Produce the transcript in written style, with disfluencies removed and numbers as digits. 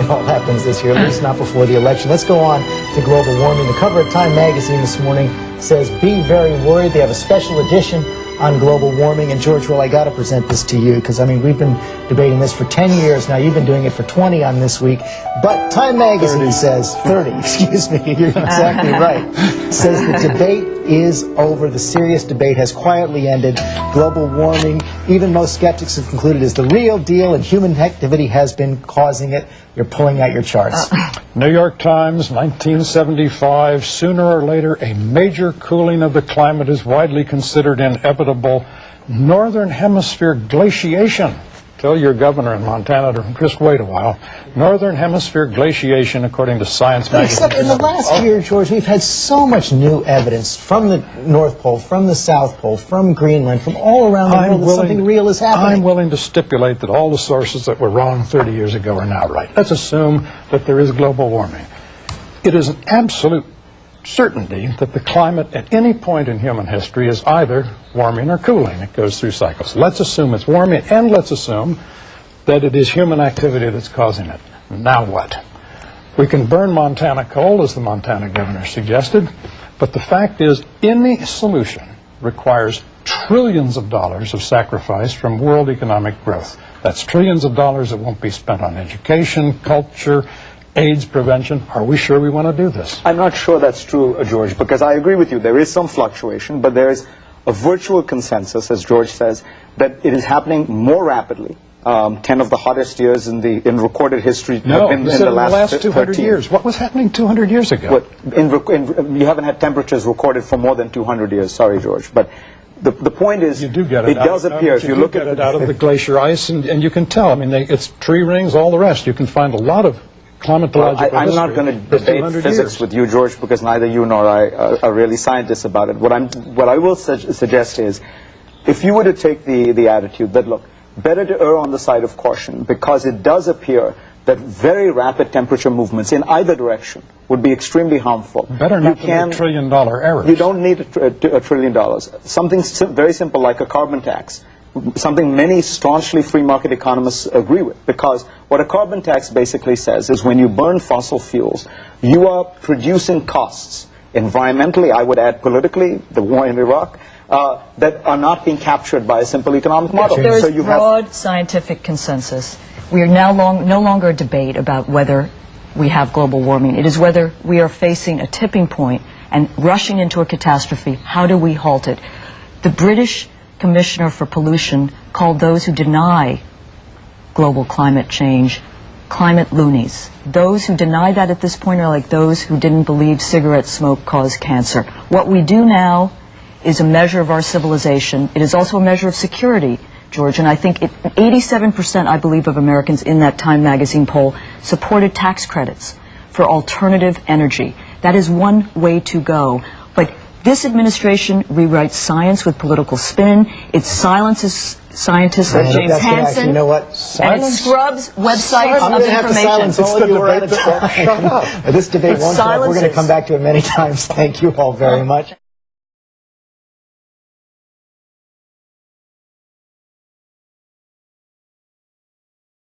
it all happens this year, at least not before the election. Let's go on to global warming. The cover of Time magazine this morning says, "Be very worried." They have a special edition on global warming. And George, well, I got to present this to you because, I mean, we've been debating this for 10 years now. You've been doing it for 20 on This Week. But Time magazine says, 30, excuse me, you're exactly right, says the debate is over. The serious debate has quietly ended. Global warming, even most skeptics have concluded, is the real deal, and human activity has been causing it. You're pulling out your charts. New York Times, 1975, sooner or later a major cooling of the climate is widely considered inevitable. Northern Hemisphere glaciation. Tell your governor in Montana to just wait a while. Northern Hemisphere glaciation, according to Science magazine. Except in the last year, George, we've had so much new evidence from the North Pole, from the South Pole, from Greenland, from all around the world that something real is happening. I'm willing to stipulate that all the sources that were wrong 30 years ago are now right. Let's assume that there is global warming. It is an absolute certainty that the climate at any point in human history is either warming or cooling. It goes through cycles. Let's assume it's warming, and let's assume that it is human activity that's causing it. Now what? We can burn Montana coal, as the Montana governor suggested, but the fact is any solution requires trillions of dollars of sacrifice from world economic growth. That's trillions of dollars that won't be spent on education, culture, AIDS prevention. Are we sure we want to do this? I'm not sure that's true, George, because I agree with you. There is some fluctuation, but there is a virtual consensus, as George says, that it is happening more rapidly. 10 of the hottest years in recorded history in the last 200 years. What was happening 200 years ago? You haven't had temperatures recorded for more than 200 years. Sorry, George, but the point is, you do get it. It does appear if you look at it out of the glacier ice, and you can tell. I mean, it's tree rings, all the rest. You can find a lot of climatological I'm not going to debate physics with you, George, because neither you nor I are really scientists about it. What I will suggest is, if you were to take the attitude that, look, better to err on the side of caution, because it does appear that very rapid temperature movements in either direction would be extremely harmful. Better not than $1 trillion errors. You don't need $1 trillion. Something very simple like a carbon tax. Something many staunchly free market economists agree with, because what a carbon tax basically says is when you burn fossil fuels, you are producing costs, environmentally, I would add politically, the war in Iraq, that are not being captured by a simple economic model. There is broad scientific consensus. We are now no longer a debate about whether we have global warming. It is whether we are facing a tipping point and rushing into a catastrophe. How do we halt it? The British Commissioner for Pollution called those who deny global climate change climate loonies. Those who deny that at this point are like those who didn't believe cigarette smoke caused cancer. What we do now is a measure of our civilization. It is also a measure of security, George, and I think 87%, I believe, of Americans in that Time magazine poll supported tax credits for alternative energy. That is one way to go. But this administration rewrites science with political spin. It silences scientists like James Hansen. You know what? And it scrubs websites of information. All of you are out of time. This debate won't stop. We're going to come back to it many times. Thank you all very much.